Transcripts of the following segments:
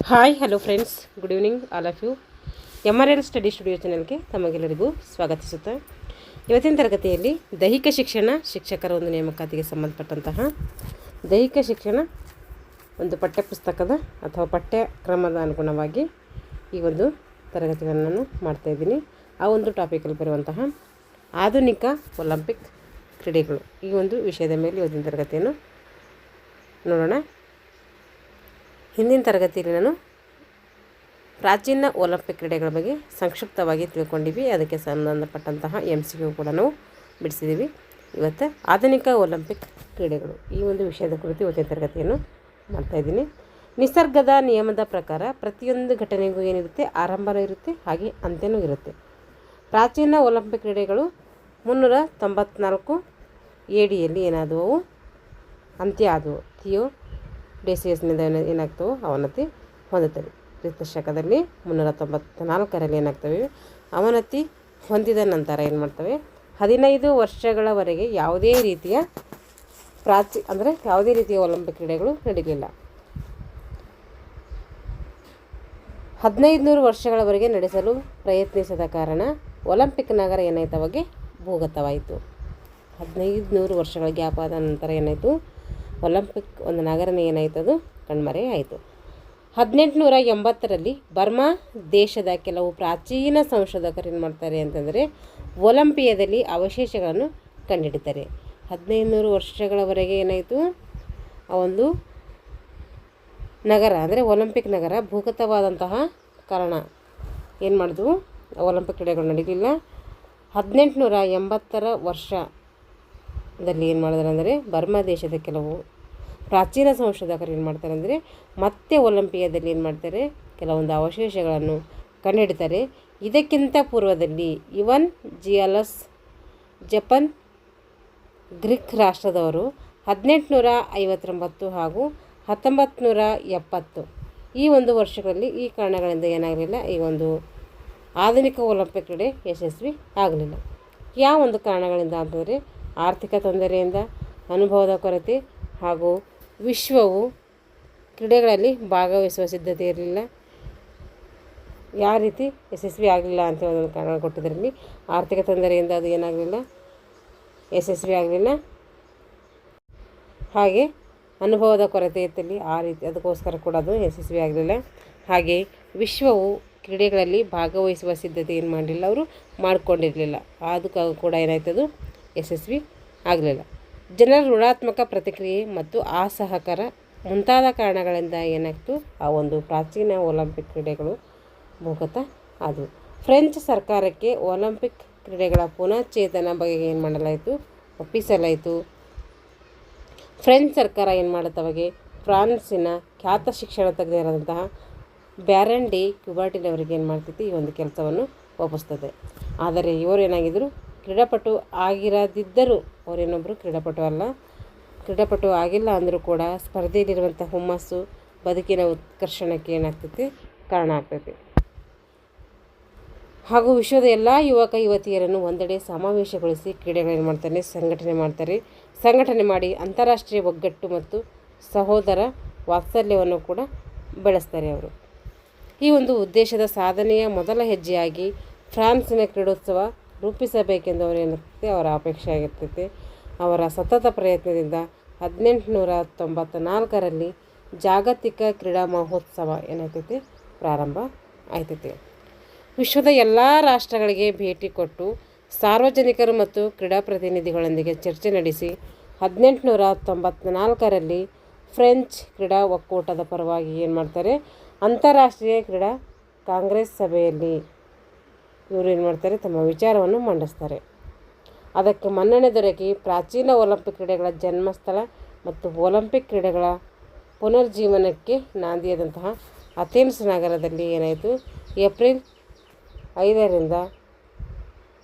Hi hello friends, good evening all of you. MRL study studio ಚಾನಲ್ಗೆ ತಮಗೆಲ್ಲರಿಗೂ ಸ್ವಾಗತಿಸುತ್ತೆ. ಇವತ್ತಿನ ತರಗತಿಯಲ್ಲಿ ದೈಹಿಕ ಶಿಕ್ಷಣ ಶಿಕ್ಷಕರ ಒಂದು ನೇಮಕಾತಿಗೆ ಸಂಬಂಧಪಟ್ಟಂತಹ ದೈಹಿಕ ಶಿಕ್ಷಣ ಒಂದು ಪಠ್ಯಪುಸ್ತಕದ ಅಥವಾ ಪಠ್ಯಕ್ರಮದ ಅನುಗುಣವಾಗಿ ಈ ಒಂದು ತರಗತಿಗಳನ್ನು ನಾನು ಮಾಡ್ತಾಯಿದ್ದೀನಿ. ಆ ಒಂದು ಟಾಪಿಕಲ್ಲಿ ಬರುವಂತಹ ಆಧುನಿಕ ಒಲಿಂಪಿಕ್ ಕ್ರೀಡೆಗಳು ಈ ಒಂದು ವಿಷಯದ ಮೇಲೆ ಇವತ್ತಿನ ತರಗತಿಯನ್ನು ನೋಡೋಣ. ಹಿಂದಿನ ತರಗತಿಯಲ್ಲಿ ನಾನು ಪ್ರಾಚೀನ ಒಲಿಂಪಿಕ್ ಕ್ರೀಡೆಗಳ ಬಗ್ಗೆ ಸಂಕ್ಷಿಪ್ತವಾಗಿ ತಿಳ್ಕೊಂಡಿವಿ. ಅದಕ್ಕೆ ಸಂಬಂಧಪಟ್ಟಂತಹ MCQ ಕೂಡ ನಾವು ಬಿಡಿಸಿದ್ದೀವಿ. ಇವತ್ತು ಆಧುನಿಕ ಒಲಿಂಪಿಕ್ ಕ್ರೀಡೆಗಳು ಈ ಒಂದು ವಿಷಯದ ಕುರಿತು ಇವತ್ತಿನ ತರಗತಿಯನ್ನು ಮಾಡ್ತಾಯಿದ್ದೀನಿ. ನಿಸರ್ಗದ ನಿಯಮದ ಪ್ರಕಾರ ಪ್ರತಿಯೊಂದು ಘಟನೆಗೂ ಏನಿರುತ್ತೆ, ಆರಂಭನೂ ಇರುತ್ತೆ, ಹಾಗೆ ಅಂತ್ಯನೂ ಇರುತ್ತೆ. ಪ್ರಾಚೀನ ಒಲಿಂಪಿಕ್ ಕ್ರೀಡೆಗಳು 394 ADಯಲ್ಲಿ ಏನಾದವು, ಅಂತ್ಯ ಆದವು. ಥಿಯೋಡೇಸಿಯಸ್ನಿಂದ ಏನಾಗ್ತವೆ, ಅವನತಿ ಹೊಂದುತ್ತವೆ. ಕ್ರಿಸ್ತಶಕದಲ್ಲಿ 394ರಲ್ಲಿ ಏನಾಗ್ತವೆ, ಅವನತಿ ಹೊಂದಿದ ನಂತರ ಏನು ಮಾಡ್ತವೆ, 15 ವರ್ಷಗಳವರೆಗೆ ಯಾವುದೇ ರೀತಿಯ ಯಾವುದೇ ರೀತಿಯ ಒಲಿಂಪಿಕ್ ಕ್ರೀಡೆಗಳು ನಡೀಲಿಲ್ಲ. 1500 ವರ್ಷಗಳವರೆಗೆ ನಡೆಸಲು ಪ್ರಯತ್ನಿಸಿದ ಕಾರಣ ಒಲಿಂಪಿಕ್ ನಗರ ಏನಾಯ್ತು, ಅವಾಗೆ ಭೂಗತವಾಯಿತು. 1500 ವರ್ಷಗಳ ಗ್ಯಾಪ್ ಆದ ನಂತರ ಏನಾಯಿತು, ಒಲಿಂಪಿಕ್ ಒಂದು ನಗರನೇ ಏನಾಯಿತು, ಅದು ಕಣ್ಮರೆ ಆಯಿತು. 1880ರಲ್ಲಿ ಬರ್ಮಾ ದೇಶದ ಕೆಲವು ಪ್ರಾಚೀನ ಸಂಶೋಧಕರು ಏನು ಮಾಡ್ತಾರೆ ಅಂತಂದರೆ ಒಲಿಂಪಿಯಾದಲ್ಲಿ ಅವಶೇಷಗಳನ್ನು ಕಂಡುಹಿಡಿತಾರೆ. 1500 ವರ್ಷಗಳವರೆಗೆ ಏನಾಯಿತು, ಆ ಒಂದು ನಗರ ಅಂದರೆ ಒಲಿಂಪಿಕ್ ನಗರ ಭೂಗತವಾದಂತಹ ಕಾರಣ ಏನು ಮಾಡಿದ್ವು, ಒಲಿಂಪಿಕ್ ಕ್ರೀಡೆಗಳು ನಡೀಲಿಲ್ಲ. 1880ರ ವರ್ಷದಲ್ಲಿ ಏನು ಮಾಡಿದ್ರು ಅಂದರೆ ಬರ್ಮಾ ದೇಶದ ಕೆಲವು ಪ್ರಾಚೀನ ಸಂಶೋಧಕರು ಏನು ಮಾಡ್ತಾರೆ ಅಂದರೆ ಮತ್ತೆ ಒಲಿಂಪಿಯಾದಲ್ಲಿ ಏನು ಮಾಡ್ತಾರೆ, ಕೆಲವೊಂದು ಅವಶೇಷಗಳನ್ನು ಕಂಡುಹಿಡ್ತಾರೆ. ಇದಕ್ಕಿಂತ ಪೂರ್ವದಲ್ಲಿ ಇವನ್ ಜಿಯಾಲಸ್ ಜಪಾನ್ ಗ್ರೀಕ್ ರಾಷ್ಟ್ರದವರು 1859 ಹಾಗೂ 1970 ಈ ಒಂದು ವರ್ಷಗಳಲ್ಲಿ ಈ ಕಾರಣಗಳಿಂದ ಏನಾಗಲಿಲ್ಲ, ಈ ಒಂದು ಆಧುನಿಕ ಒಲಿಂಪಿಕ್ ಕ್ರೀಡೆ ಯಶಸ್ವಿ ಆಗಲಿಲ್ಲ. ಯಾವ ಒಂದು ಕಾರಣಗಳಿಂದ ಅಂತಂದರೆ ಆರ್ಥಿಕ ತೊಂದರೆಯಿಂದ, ಅನುಭವದ ಕೊರತೆ, ಹಾಗೂ ವಿಶ್ವವು ಕ್ರೀಡೆಗಳಲ್ಲಿ ಭಾಗವಹಿಸುವ ಸಿದ್ಧತೆ ಇರಲಿಲ್ಲ. ಯಾವ ರೀತಿ ಯಶಸ್ವಿ ಆಗಲಿಲ್ಲ ಅಂತ ಒಂದು ಕಾರಣ ಕೊಟ್ಟಿದ್ದರಲ್ಲಿ ಆರ್ಥಿಕ ತೊಂದರೆಯಿಂದ ಅದು ಏನಾಗಲಿಲ್ಲ, ಯಶಸ್ವಿ ಆಗಲಿಲ್ಲ. ಹಾಗೆ ಅನುಭವದ ಕೊರತೆ ಇತ್ತಲ್ಲಿ, ಆ ರೀತಿ ಅದಕ್ಕೋಸ್ಕರ ಕೂಡ ಅದು ಯಶಸ್ವಿ ಆಗಲಿಲ್ಲ. ಹಾಗೆ ವಿಶ್ವವು ಕ್ರೀಡೆಗಳಲ್ಲಿ ಭಾಗವಹಿಸುವ ಸಿದ್ಧತೆ ಏನು ಮಾಡಲಿಲ್ಲ, ಅವರು ಮಾಡಿಕೊಂಡಿರಲಿಲ್ಲ. ಅದಕ್ಕೂ ಕೂಡ ಏನಾಯ್ತದು, ಯಶಸ್ವಿ ಆಗಲಿಲ್ಲ. ಜನರ ಋಣಾತ್ಮಕ ಪ್ರತಿಕ್ರಿಯೆ ಮತ್ತು ಅಸಹಕಾರ ಮುಂತಾದ ಕಾರಣಗಳಿಂದ ಏನಾಗ್ತು, ಆ ಒಂದು ಪ್ರಾಚೀನ ಒಲಿಂಪಿಕ್ ಕ್ರೀಡೆಗಳು ಭೂಗತ ಆದವು. ಫ್ರೆಂಚ್ ಸರ್ಕಾರಕ್ಕೆ ಒಲಿಂಪಿಕ್ ಕ್ರೀಡೆಗಳ ಪುನಶ್ಚೇತನ ಬಗ್ಗೆ ಏನು ಮಾಡಲಾಯಿತು, ಒಪ್ಪಿಸಲಾಯಿತು. ಫ್ರೆಂಚ್ ಸರ್ಕಾರ ಏನು ಮಾಡುತ್ತವಾಗೆ ಫ್ರಾನ್ಸಿನ ಖ್ಯಾತ ಶಿಕ್ಷಣ ತಜ್ಞರಾದಂತಹ ಬ್ಯಾರನ್ ಡಿ ಕ್ಯೂಬರ್ಟಿನ್ ಅವರಿಗೆ ಏನು ಮಾಡ್ತೈತಿ, ಈ ಒಂದು ಕೆಲಸವನ್ನು ಒಪ್ಪಿಸ್ತದೆ. ಆದರೆ ಇವರು ಏನಾಗಿದ್ದರು, ಕ್ರೀಡಾಪಟು ಆಗಿರದಿದ್ದರೂ, ಅವರೇನೊಬ್ಬರು ಕ್ರೀಡಾಪಟು ಆಗಿಲ್ಲ ಅಂದರೂ ಕೂಡ ಸ್ಪರ್ಧೆಯಲ್ಲಿರುವಂಥ ಹುಮ್ಮಸ್ಸು ಬದುಕಿನ ಉತ್ಕರ್ಷಣಕ್ಕೆ ಏನಾಗ್ತೈತಿ, ಕಾರಣ ಆಗ್ತೈತಿ. ಹಾಗೂ ವಿಶ್ವದ ಎಲ್ಲ ಯುವಕ ಯುವತಿಯರನ್ನು ಒಂದೆಡೆ ಸಮಾವೇಶಗೊಳಿಸಿ ಕ್ರೀಡೆಗಳೇನು ಮಾಡ್ತಾರೆ, ಸಂಘಟನೆ ಮಾಡಿ ಅಂತಾರಾಷ್ಟ್ರೀಯ ಒಗ್ಗಟ್ಟು ಮತ್ತು ಸಹೋದರ ವಾತ್ಸಲ್ಯವನ್ನು ಕೂಡ ಬೆಳೆಸ್ತಾರೆ ಅವರು. ಈ ಒಂದು ಉದ್ದೇಶದ ಸಾಧನೆಯ ಮೊದಲ ಹೆಜ್ಜೆಯಾಗಿ ಫ್ರಾನ್ಸಿನ ಕ್ರೀಡೋತ್ಸವ ರೂಪಿಸಬೇಕೆಂದು ಅವರೇನಾಗ್ತೈತೆ, ಅವರ ಅಪೇಕ್ಷೆ ಆಗಿರ್ತೈತೆ. ಅವರ ಸತತ ಪ್ರಯತ್ನದಿಂದ 1894ರಲ್ಲಿ ಜಾಗತಿಕ ಕ್ರೀಡಾ ಮಹೋತ್ಸವ ಏನಾಗ್ತೈತೆ, ಪ್ರಾರಂಭ ಆಯ್ತೈತೆ. ವಿಶ್ವದ ಎಲ್ಲ ರಾಷ್ಟ್ರಗಳಿಗೆ ಭೇಟಿ ಕೊಟ್ಟು ಸಾರ್ವಜನಿಕರು ಮತ್ತು ಕ್ರೀಡಾ ಪ್ರತಿನಿಧಿಗಳೊಂದಿಗೆ ಚರ್ಚೆ ನಡೆಸಿ 1894ರಲ್ಲಿ ಫ್ರೆಂಚ್ ಕ್ರೀಡಾ ಒಕ್ಕೂಟದ ಪರವಾಗಿ ಏನು ಮಾಡ್ತಾರೆ, ಅಂತಾರಾಷ್ಟ್ರೀಯ ಕ್ರೀಡಾ ಕಾಂಗ್ರೆಸ್ ಸಭೆಯಲ್ಲಿ ಇವರು ಏನು ಮಾಡ್ತಾರೆ, ತಮ್ಮ ವಿಚಾರವನ್ನು ಮಂಡಿಸ್ತಾರೆ. ಅದಕ್ಕೆ ಮನ್ನಣೆ ದೊರಕಿ ಪ್ರಾಚೀನ ಒಲಿಂಪಿಕ್ ಕ್ರೀಡೆಗಳ ಜನ್ಮಸ್ಥಳ ಮತ್ತು ಒಲಿಂಪಿಕ್ ಕ್ರೀಡೆಗಳ ಪುನರ್ಜೀವನಕ್ಕೆ ನಾಂದಿಯಾದಂತಹ ಅಥೆನ್ಸ್ ನಗರದಲ್ಲಿ ಏನಾಯಿತು, ಏಪ್ರಿಲ್ 5ರಿಂದ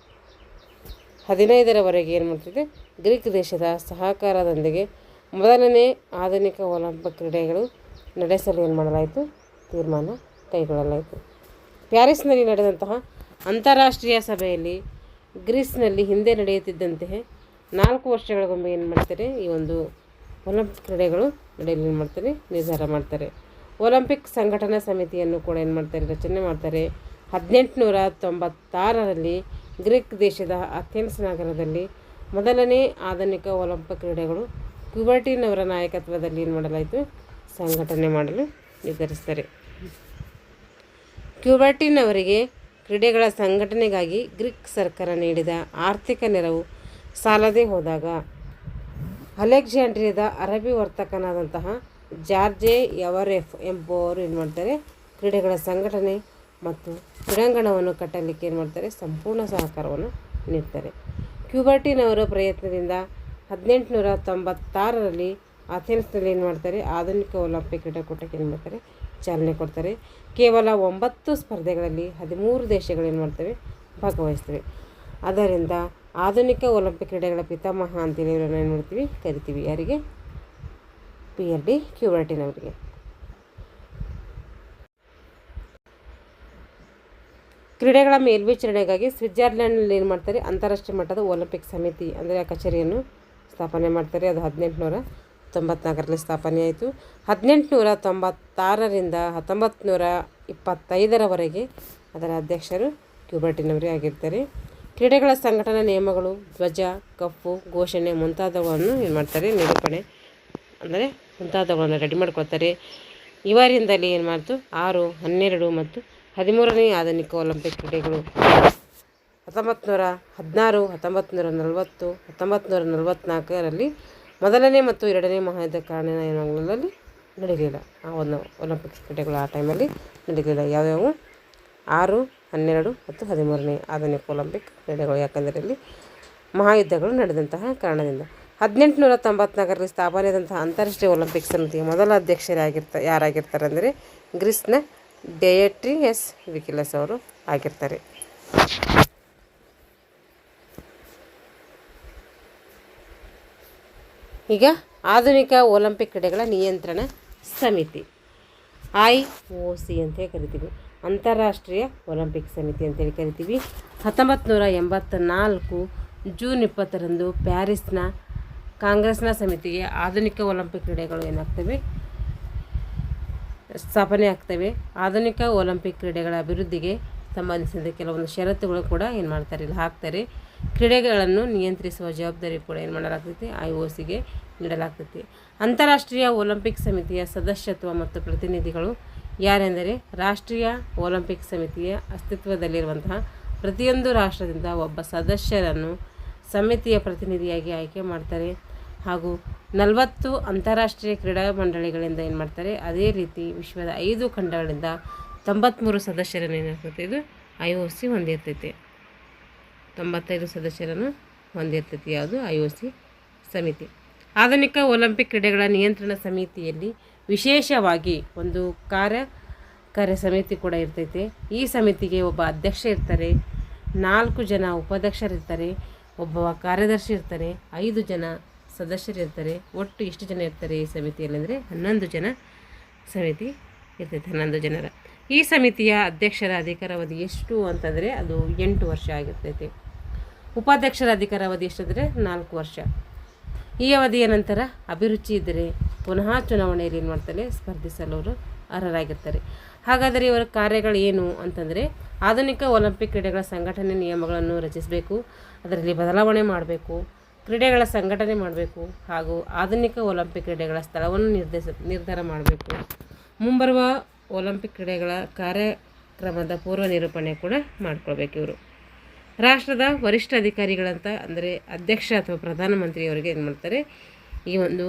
15ರವರೆಗೆ ಏನು ಮಾಡ್ತಿದೆ, ಗ್ರೀಕ್ ದೇಶದ ಸಹಕಾರದೊಂದಿಗೆ ಮೊದಲನೇ ಆಧುನಿಕ ಒಲಿಂಪಿಕ್ ಕ್ರೀಡೆಗಳು ನಡೆಸಲು ಏನು ಮಾಡಲಾಯಿತು, ತೀರ್ಮಾನ ಕೈಗೊಳ್ಳಲಾಯಿತು. ಪ್ಯಾರಿಸ್ನಲ್ಲಿ ನಡೆದಂತಹ ಅಂತಾರಾಷ್ಟ್ರೀಯ ಸಭೆಯಲ್ಲಿ ಗ್ರೀಸ್ನಲ್ಲಿ ಹಿಂದೆ ನಡೆಯುತ್ತಿದ್ದಂತೆಯೇ 4 ವರ್ಷಗಳಿಗೊಮ್ಮೆ ಏನು ಮಾಡ್ತಾರೆ, ಈ ಒಂದು ಒಲಿಂಪಿಕ್ ಕ್ರೀಡೆಗಳು ನಡೆಯಲು ಏನು ಮಾಡ್ತಾರೆ, ನಿರ್ಧಾರ ಮಾಡ್ತಾರೆ. ಒಲಿಂಪಿಕ್ ಸಂಘಟನಾ ಸಮಿತಿಯನ್ನು ಕೂಡ ಏನು ಮಾಡ್ತಾರೆ, ರಚನೆ ಮಾಡ್ತಾರೆ. 1896ರಲ್ಲಿ ಗ್ರೀಕ್ ದೇಶದ ಅಥೆನ್ಸ್ ನಗರದಲ್ಲಿ ಮೊದಲನೇ ಆಧುನಿಕ ಒಲಿಂಪಿಕ್ ಕ್ರೀಡೆಗಳು ಕ್ಯೂಬರ್ಟಿನ್ ಅವರ ನಾಯಕತ್ವದಲ್ಲಿ ಏನು ಮಾಡಲಾಯಿತು, ಸಂಘಟನೆ ಮಾಡಲು ನಿರ್ಧರಿಸ್ತಾರೆ. ಕ್ಯೂಬರ್ಟಿನ್ ಅವರಿಗೆ ಕ್ರೀಡೆಗಳ ಸಂಘಟನೆಗಾಗಿ ಗ್ರೀಕ್ ಸರ್ಕಾರ ನೀಡಿದ ಆರ್ಥಿಕ ನೆರವು ಸಾಲದೇ ಹೋದಾಗ ಅಲೆಕ್ಸಾಂಡ್ರಿಯಾದ ಅರಬ್ಬಿ ವರ್ತಕನಾದಂತಹ ಜಾರ್ಜೆ ಯವರೆಫ್ ಎಂಬುವರು ಏನು ಮಾಡ್ತಾರೆ, ಕ್ರೀಡೆಗಳ ಸಂಘಟನೆ ಮತ್ತು ಕ್ರೀಡಾಂಗಣವನ್ನು ಕಟ್ಟಲಿಕ್ಕೆ ಏನು ಮಾಡ್ತಾರೆ, ಸಂಪೂರ್ಣ ಸಹಕಾರವನ್ನು ನೀಡ್ತಾರೆ. ಕ್ಯೂಬರ್ಟಿನ್ ಅವರ ಪ್ರಯತ್ನದಿಂದ 1896ರಲ್ಲಿ ಅಥೆನ್ಸ್ನಲ್ಲಿ ಏನು ಮಾಡ್ತಾರೆ, ಆಧುನಿಕ ಒಲಿಂಪಿಕ್ ಕ್ರೀಡಾಕೂಟಕ್ಕೆ ಏನು ಮಾಡ್ತಾರೆ, ಚಾಲನೆ ಕೊಡ್ತಾರೆ. ಕೇವಲ 9 ಸ್ಪರ್ಧೆಗಳಲ್ಲಿ 13 ದೇಶಗಳು ಏನು ಮಾಡ್ತವೆ, ಭಾಗವಹಿಸ್ತವೆ. ಆದ್ದರಿಂದ ಆಧುನಿಕ ಒಲಿಂಪಿಕ್ ಕ್ರೀಡೆಗಳ ಪಿತಾಮಹ ಅಂತೇಳಿ ಇವರನ್ನು ಏನು ಮಾಡ್ತೀವಿ, ಕರಿತೀವಿ. ಯಾರಿಗೆ? PLD ಕ್ಯೂಬರ್ಟಿನ್ ಅವರಿಗೆ. ಕ್ರೀಡೆಗಳ ಮೇಲ್ವಿಚಾರಣೆಗಾಗಿ ಸ್ವಿಟ್ಜರ್ಲೆಂಡ್ನಲ್ಲಿ ಏನು ಮಾಡ್ತಾರೆ, ಅಂತಾರಾಷ್ಟ್ರೀಯ ಮಟ್ಟದ ಒಲಿಂಪಿಕ್ ಸಮಿತಿ ಅಂದರೆ ಆ ಕಚೇರಿಯನ್ನು ಸ್ಥಾಪನೆ ಮಾಡ್ತಾರೆ. ಅದು 1894ರಲ್ಲಿ ಸ್ಥಾಪನೆ ಆಯಿತು. 1896ರಿಂದ 1925ರವರೆಗೆ ಅದರ ಅಧ್ಯಕ್ಷರು ಕ್ಯೂಬರ್ಟಿನ್ ಅವರೇ ಆಗಿರ್ತಾರೆ. ಕ್ರೀಡೆಗಳ ಸಂಘಟನಾ ನಿಯಮಗಳು, ಧ್ವಜ, ಕಪ್ಪು, ಘೋಷಣೆ ಮುಂತಾದವನ್ನು ಏನು ಮಾಡ್ತಾರೆ, ನಿರೂಪಣೆ ಅಂದರೆ ಮುಂತಾದವುಗಳನ್ನು ರೆಡಿ ಮಾಡ್ಕೊಳ್ತಾರೆ. ಇವರಿಂದಲೇ ಏನು ಮಾಡ್ತು, 6, 12 ಮತ್ತು 13ನೇ ಆಧುನಿಕ ಒಲಿಂಪಿಕ್ ಕ್ರೀಡೆಗಳು 1916, 1940, 1944ರಲ್ಲಿ ಮೊದಲನೇ ಮತ್ತು ಎರಡನೇ ಮಹಾಯುದ್ಧ ಕಾರಣ ಏನಾಗಲಿಲ್ಲ, ನಡೀಲಿಲ್ಲ. ಆ ಒಂದು ಒಲಿಂಪಿಕ್ಸ್ ಕ್ರೀಡೆಗಳು ಆ ಟೈಮಲ್ಲಿ ನಡೀಲಿಲ್ಲ. ಯಾವ್ಯಾವು? 6, 12 ಮತ್ತು 13ನೇ ಆಧುನಿಕ ಒಲಿಂಪಿಕ್ ಕ್ರೀಡೆಗಳು. ಯಾಕಂದರೆ ಇಲ್ಲಿ ಮಹಾಯುದ್ಧಗಳು ನಡೆದಂತಹ ಕಾರಣದಿಂದ. 1894ರಲ್ಲಿ ಸ್ಥಾಪನೆಯಾದಂತಹ ಅಂತಾರಾಷ್ಟ್ರೀಯ ಒಲಿಂಪಿಕ್ ಸಮಿತಿಯ ಮೊದಲ ಅಧ್ಯಕ್ಷರು ಯಾರಾಗಿರ್ತಾರೆ ಅಂದರೆ ಗ್ರೀಸ್ನ ಡೆಯಟ್ರಿಯಸ್ ವಿಕಿಲಸ್ ಅವರು ಆಗಿರ್ತಾರೆ. ಈಗ ಆಧುನಿಕ ಒಲಿಂಪಿಕ್ ಕ್ರೀಡೆಗಳ ನಿಯಂತ್ರಣ ಸಮಿತಿ IOC ಅಂತೇಳಿ ಕರಿತೀವಿ, ಅಂತಾರಾಷ್ಟ್ರೀಯ ಒಲಿಂಪಿಕ್ ಸಮಿತಿ ಅಂತೇಳಿ ಕರಿತೀವಿ. 1984 ಜೂನ್ 20ರಂದು ಪ್ಯಾರಿಸ್ನ ಕಾಂಗ್ರೆಸ್ನ ಸಮಿತಿಗೆ ಆಧುನಿಕ ಒಲಿಂಪಿಕ್ ಕ್ರೀಡೆಗಳು ಏನಾಗ್ತವೆ, ಸ್ಥಾಪನೆ ಆಗ್ತವೆ. ಆಧುನಿಕ ಒಲಿಂಪಿಕ್ ಕ್ರೀಡೆಗಳ ಅಭಿವೃದ್ಧಿಗೆ ಸಂಬಂಧಿಸಿದ ಕೆಲವೊಂದು ಷರತ್ತುಗಳು ಕೂಡ ಏನು ಮಾಡ್ತಾರೆ, ಇಲ್ಲಿ ಹಾಕ್ತಾರೆ. ಕ್ರೀಡೆಗಳನ್ನು ನಿಯಂತ್ರಿಸುವ ಜವಾಬ್ದಾರಿ ಕೂಡ ಏನು ಮಾಡಲಾಗ್ತೈತಿ, IOCಗೆ ನೀಡಲಾಗ್ತೈತಿ. ಅಂತಾರಾಷ್ಟ್ರೀಯ ಒಲಿಂಪಿಕ್ ಸಮಿತಿಯ ಸದಸ್ಯತ್ವ ಮತ್ತು ಪ್ರತಿನಿಧಿಗಳು ಯಾರೆಂದರೆ ರಾಷ್ಟ್ರೀಯ ಒಲಿಂಪಿಕ್ ಸಮಿತಿಯ ಅಸ್ತಿತ್ವದಲ್ಲಿರುವಂತಹ ಪ್ರತಿಯೊಂದು ರಾಷ್ಟ್ರದಿಂದ ಒಬ್ಬ ಸದಸ್ಯರನ್ನು ಸಮಿತಿಯ ಪ್ರತಿನಿಧಿಯಾಗಿ ಆಯ್ಕೆ ಮಾಡ್ತಾರೆ. ಹಾಗೂ 40 ಅಂತಾರಾಷ್ಟ್ರೀಯ ಕ್ರೀಡಾ ಮಂಡಳಿಗಳಿಂದ ಏನು ಮಾಡ್ತಾರೆ, ಅದೇ ರೀತಿ ವಿಶ್ವದ 5 ಖಂಡಗಳಿಂದ 93 ಸದಸ್ಯರನ್ನು ಏನಾಗ್ತೈತೆ, ಇದು IOC ಹೊಂದಿರ್ತೈತೆ. 95 ಸದಸ್ಯರನ್ನು ಹೊಂದಿರ್ತೈತಿ. ಯಾವುದು? IOC ಸಮಿತಿ. ಆಧುನಿಕ ಒಲಿಂಪಿಕ್ ಕ್ರೀಡೆಗಳ ನಿಯಂತ್ರಣ ಸಮಿತಿಯಲ್ಲಿ ವಿಶೇಷವಾಗಿ ಒಂದು ಕಾರ್ಯಕಾರಿ ಸಮಿತಿ ಕೂಡ ಇರ್ತೈತೆ. ಈ ಸಮಿತಿಗೆ ಒಬ್ಬ ಅಧ್ಯಕ್ಷ ಇರ್ತಾರೆ, 4 ಜನ ಉಪಾಧ್ಯಕ್ಷರಿರ್ತಾರೆ, ಒಬ್ಬ ಕಾರ್ಯದರ್ಶಿ ಇರ್ತಾರೆ, 5 ಜನ ಸದಸ್ಯರಿರ್ತಾರೆ. ಒಟ್ಟು ಎಷ್ಟು ಜನ ಇರ್ತಾರೆ ಈ ಸಮಿತಿಯಲ್ಲಿ ಅಂದರೆ 11 ಜನ ಸಮಿತಿ ಇರ್ತೈತೆ, 11 ಜನರ. ಈ ಸಮಿತಿಯ ಅಧ್ಯಕ್ಷರ ಅಧಿಕಾರಾವಧಿ ಎಷ್ಟು ಅಂತಂದರೆ ಅದು 8 ವರ್ಷ ಆಗಿರ್ತೈತೆ. ಉಪಾಧ್ಯಕ್ಷರ ಅಧಿಕಾರಾವಧಿ ಎಷ್ಟಂದರೆ 4 ವರ್ಷ. ಈ ಅವಧಿಯ ನಂತರ ಅಭಿರುಚಿ ಇದ್ದರೆ ಪುನಃ ಚುನಾವಣೆಯಲ್ಲಿ ಏನು ಮಾಡ್ತಾರೆ, ಸ್ಪರ್ಧಿಸಲು ಅವರು ಅರ್ಹರಾಗಿರ್ತಾರೆ. ಹಾಗಾದರೆ ಇವರ ಕಾರ್ಯಗಳು ಏನು ಅಂತಂದರೆ ಆಧುನಿಕ ಒಲಿಂಪಿಕ್ ಕ್ರೀಡೆಗಳ ಸಂಘಟನೆ ನಿಯಮಗಳನ್ನು ರಚಿಸಬೇಕು, ಅದರಲ್ಲಿ ಬದಲಾವಣೆ ಮಾಡಬೇಕು, ಕ್ರೀಡೆಗಳ ಸಂಘಟನೆ ಮಾಡಬೇಕು, ಹಾಗೂ ಆಧುನಿಕ ಒಲಿಂಪಿಕ್ ಕ್ರೀಡೆಗಳ ಸ್ಥಳವನ್ನು ನಿರ್ಧಾರ ಮಾಡಬೇಕು. ಮುಂಬರುವ ಒಲಿಂಪಿಕ್ ಕ್ರೀಡೆಗಳ ಕಾರ್ಯಕ್ರಮದ ಪೂರ್ವ ನಿರೂಪಣೆ ಕೂಡ ಮಾಡ್ಕೊಳ್ಬೇಕು. ಇವರು ರಾಷ್ಟ್ರದ ವರಿಷ್ಠ ಅಧಿಕಾರಿಗಳಂತ ಅಂದರೆ ಅಧ್ಯಕ್ಷ ಅಥವಾ ಪ್ರಧಾನಮಂತ್ರಿಯವರಿಗೆ ಏನು ಮಾಡ್ತಾರೆ, ಈ ಒಂದು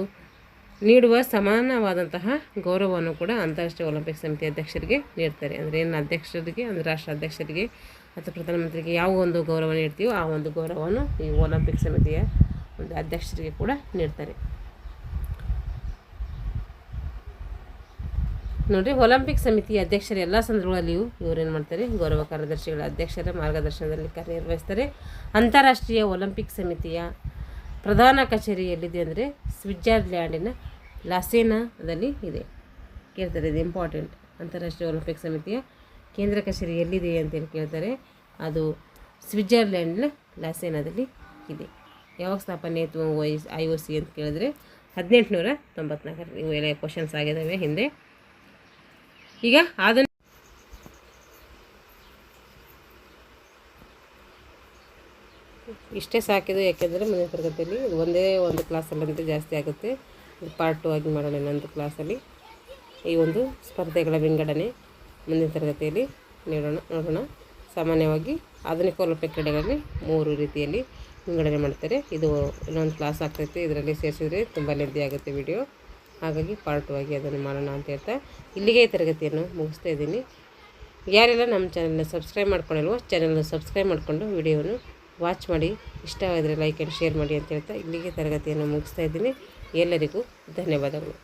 ನೀಡುವ ಸಮಾನವಾದಂತಹ ಗೌರವವನ್ನು ಕೂಡ ಅಂತಾರಾಷ್ಟ್ರೀಯ ಒಲಿಂಪಿಕ್ ಸಮಿತಿ ಅಧ್ಯಕ್ಷರಿಗೆ ನೀಡ್ತಾರೆ. ಅಂದರೆ ಏನು ಅಧ್ಯಕ್ಷರಿಗೆ ಅಂದರೆ ರಾಷ್ಟ್ರ ಅಧ್ಯಕ್ಷರಿಗೆ ಅಥವಾ ಪ್ರಧಾನಮಂತ್ರಿಗೆ ಯಾವ ಒಂದು ಗೌರವ ನೀಡ್ತೀವೋ ಆ ಒಂದು ಗೌರವವನ್ನು ಈ ಒಲಿಂಪಿಕ್ ಸಮಿತಿಯ ಒಂದು ಅಧ್ಯಕ್ಷರಿಗೆ ಕೂಡ ನೀಡ್ತಾರೆ. ನೋಡಿರಿ, ಒಲಿಂಪಿಕ್ ಸಮಿತಿಯ ಅಧ್ಯಕ್ಷರ ಎಲ್ಲ ಸಂದರ್ಭಗಳಲ್ಲಿಯೂ ಇವರೇನು ಮಾಡ್ತಾರೆ, ಗೌರವ ಕಾರ್ಯದರ್ಶಿಗಳ ಅಧ್ಯಕ್ಷರ ಮಾರ್ಗದರ್ಶನದಲ್ಲಿ ಕಾರ್ಯನಿರ್ವಹಿಸ್ತಾರೆ. ಅಂತಾರಾಷ್ಟ್ರೀಯ ಒಲಿಂಪಿಕ್ ಸಮಿತಿಯ ಪ್ರಧಾನ ಕಚೇರಿ ಎಲ್ಲಿದೆ ಅಂದರೆ ಸ್ವಿಟ್ಜರ್ಲ್ಯಾಂಡಿನ ಲಾಸೇನಾದಲ್ಲಿ ಇದೆ. ಕೇಳ್ತಾರೆ, ಇದು ಇಂಪಾರ್ಟೆಂಟ್. ಅಂತಾರಾಷ್ಟ್ರೀಯ ಒಲಿಂಪಿಕ್ ಸಮಿತಿಯ ಕೇಂದ್ರ ಕಚೇರಿ ಎಲ್ಲಿದೆ ಅಂತೇಳಿ ಕೇಳ್ತಾರೆ. ಅದು ಸ್ವಿಟ್ಜರ್ಲ್ಯಾಂಡ್ನ ಲಾಸೇನಾದಲ್ಲಿ ಇದೆ. ಯಾವಾಗ ಸ್ಥಾಪನೆ ಆಯಿತು IOC ಅಂತ ಕೇಳಿದ್ರೆ 1894. ಇವೆಲ್ಲ ಕ್ವಶನ್ಸ್ ಆಗಿದ್ದಾವೆ ಹಿಂದೆ. ಈಗ ಅದನ್ನು ಇಷ್ಟೇ ಸಾಕಿದು, ಯಾಕೆಂದರೆ ಮುಂದಿನ ತರಗತಿಯಲ್ಲಿ ಇದು ಒಂದೇ ಒಂದು ಕ್ಲಾಸಲ್ಲಂತೂ ಜಾಸ್ತಿ ಆಗುತ್ತೆ. ಇದು ಪಾರ್ಟ್ 2 ಆಗಿ ಮಾಡೋಣ ಇನ್ನೊಂದು ಕ್ಲಾಸಲ್ಲಿ. ಈ ಒಂದು ಸ್ಪರ್ಧೆಗಳ ವಿಂಗಡಣೆ ಮುಂದಿನ ತರಗತಿಯಲ್ಲಿ ನೋಡೋಣ. ಸಾಮಾನ್ಯವಾಗಿ ಆಧುನಿಕ ಒಲಿಂಪಿಕ್ ಕ್ರೀಡೆಗಳಲ್ಲಿ 3 ರೀತಿಯಲ್ಲಿ ವಿಂಗಡಣೆ ಮಾಡ್ತಾರೆ. ಇದು ಇನ್ನೊಂದು ಕ್ಲಾಸ್ ಆಗ್ತೈತೆ, ಇದರಲ್ಲಿ ಸೇರಿಸಿದ್ರೆ ತುಂಬ ಲೆಂದಿ ಆಗುತ್ತೆ ವಿಡಿಯೋ. ಹಾಗಾಗಿ ಪಾರ್ಟ್ 2 ಆಗಿ ಅದನ್ನು ಮಾಡೋಣ ಅಂತ ಹೇಳ್ತಾ ಇಲ್ಲಿಗೆ ಈ ತರಗತಿಯನ್ನು ಮುಗಿಸ್ತಾ ಇದ್ದೀನಿ. ಯಾರೆಲ್ಲ ನಮ್ಮ ಚಾನಲ್ನ ಸಬ್ಸ್ಕ್ರೈಬ್ ಮಾಡ್ಕೊಳ್ಳಲ್ವೋ ಚಾನಲ್ನ ಸಬ್ಸ್ಕ್ರೈಬ್ ಮಾಡಿಕೊಂಡು ವಿಡಿಯೋವನ್ನು ವಾಚ್ ಮಾಡಿ, ಇಷ್ಟವಾದರೆ ಲೈಕ್ ಆ್ಯಂಡ್ ಶೇರ್ ಮಾಡಿ ಅಂತ ಹೇಳ್ತಾ ಇಲ್ಲಿಗೆ ತರಗತಿಯನ್ನು ಮುಗಿಸ್ತಾ ಇದ್ದೀನಿ. ಎಲ್ಲರಿಗೂ ಧನ್ಯವಾದಗಳು.